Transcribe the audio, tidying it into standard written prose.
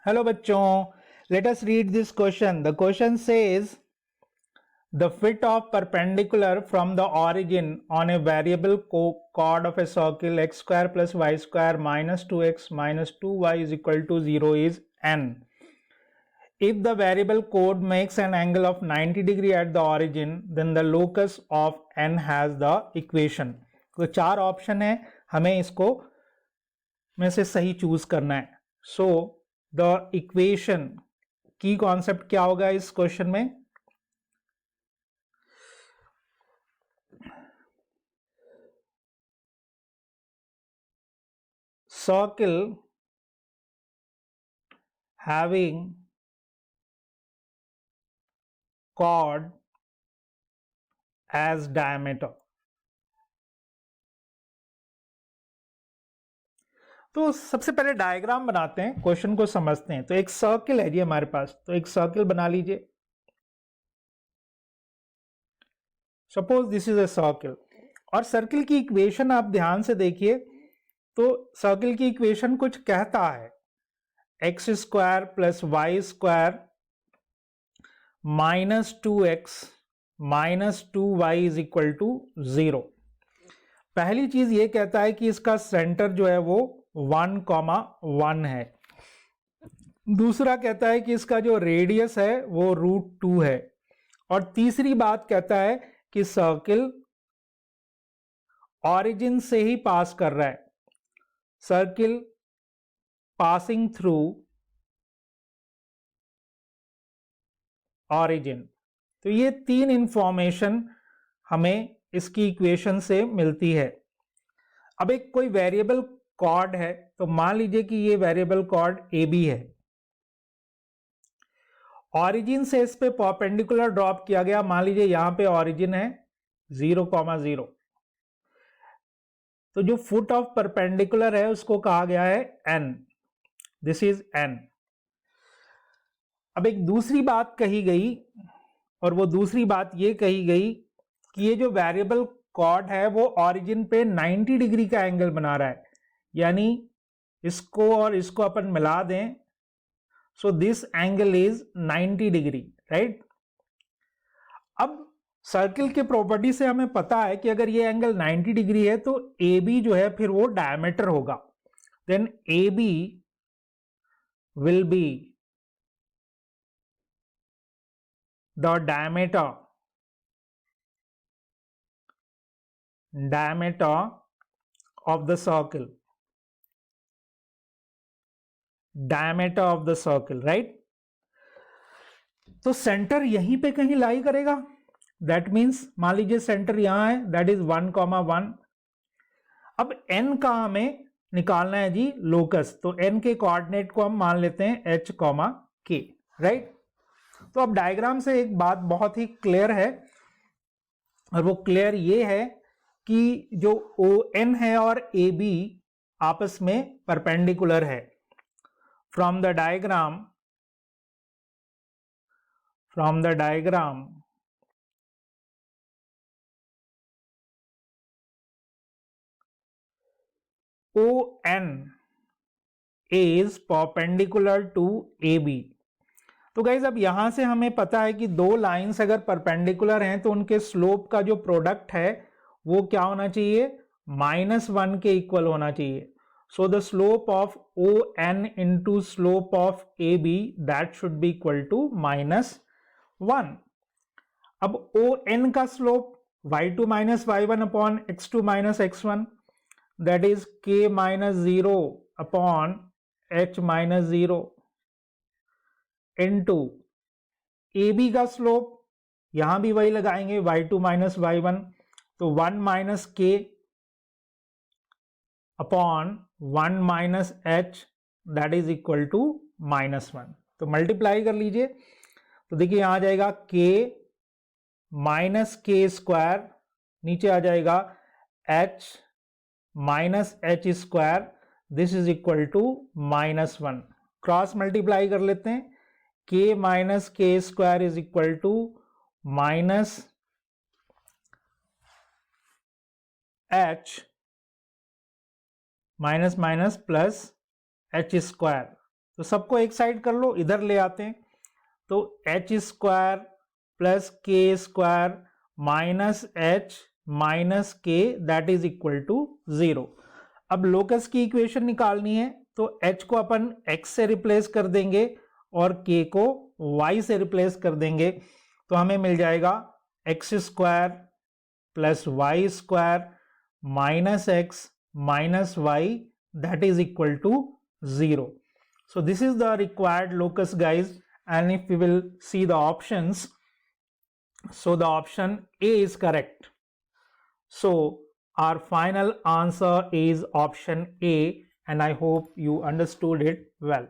Hello bachon, let us read this question. The question says the fit of perpendicular from the origin on a variable chord of a circle x square plus y square minus 2x minus 2y is equal to 0 is n. If the variable chord makes an angle of 90 degree at the origin, then the locus of n has the equation. तो चार option है, हमें इसको में से सही choose करना है. सो द इक्वेशन की कॉन्सेप्ट क्या होगा इस क्वेश्चन में? Circle having chord as diameter. तो सबसे पहले डायग्राम बनाते हैं, क्वेश्चन को समझते हैं. तो एक सर्किल है जी हमारे पास, तो एक सर्किल बना लीजिए. Suppose this is a circle और सर्किल की इक्वेशन आप ध्यान से देखिए. तो सर्किल की इक्वेशन कुछ कहता है x square plus y square minus 2x minus 2y is equal to 0. पहली चीज ये कहता है कि इसका सेंटर जो है वो 1,1 है. दूसरा कहता है कि इसका जो रेडियस है वो √2 है. और तीसरी बात कहता है कि सर्किल ऑरिजिन से ही पास कर रहा है. Circle passing through origin. तो ये तीन इंफॉर्मेशन हमें इसकी इक्वेशन से मिलती है. अब एक कोई वेरिएबल कॉर्ड है, तो मान लीजिए कि ये वेरिएबल कॉर्ड ए बी है. ऑरिजिन से इस पे परपेंडिकुलर ड्रॉप किया गया. मान लीजिए यहां पे ऑरिजिन है 0,0. तो जो फुट ऑफ परपेंडिकुलर है उसको कहा गया है n. This is n. अब एक दूसरी बात कही गई, और वो दूसरी बात ये कही गई कि ये जो वेरिएबल कॉर्ड है वो ऑरिजिन पे 90 डिग्री का एंगल बना रहा है. यानी इसको और इसको अपन मिला दें, so this angle is 90 degree, right. अब सर्किल के प्रॉपर्टी से हमें पता है कि अगर ये एंगल 90 डिग्री है तो ए बी जो है फिर वो डायमीटर होगा. Then A B will be the diameter of the circle. Diameter of the circle, right? तो सेंटर यहीं पे कहीं लाई करेगा. दैट मीन्स मान लीजिए सेंटर यहां है, दैट इज 1,1. अब n का हमें निकालना है जी लोकस. तो n के कोऑर्डिनेट को हम मान लेते हैं h, k, राइट. तो अब डायग्राम से एक बात बहुत ही क्लियर है, और वो क्लियर ये है कि जो ON है और AB आपस में परपेंडिकुलर है. From the diagram ON is perpendicular to AB. तो गाइज अब यहां से हमें पता है कि दो लाइंस अगर परपेंडिकुलर हैं तो उनके स्लोप का जो प्रोडक्ट है वो क्या होना चाहिए? -1 के इक्वल होना चाहिए. So the slope of ON into slope of AB that should be equal to -1. अब ON का slope y2 minus y1 upon x2 minus x1 that is k minus 0 upon h minus 0 into A B का slope यहां भी वही लगाएंगे y2 minus y1. तो 1 minus k upon 1 minus h that is equal to -1. तो multiply कर लीजिए. तो देखिए यहां आ जाएगा k माइनस के स्क्वायर, नीचे आ जाएगा h minus h square. This is equal to -1. Cross multiply कर लेते हैं. k minus k square is equal to minus h minus minus plus h square. तो सबको एक साइड कर लो, इधर ले आते हैं। तो एच स्क्वायर प्लस के स्क्वायर माइनस एच माइनस के दैट इज इक्वल टू 0। अब लोकस की इक्वेशन निकालनी है, तो h को अपन x से रिप्लेस कर देंगे और k को y से रिप्लेस कर देंगे। तो हमें मिल जाएगा x square plus y square minus x minus y that is equal to 0. So this is the required locus, guys, and if we will see the options, so the option A is correct. So our final answer is option A, and I hope you understood it well.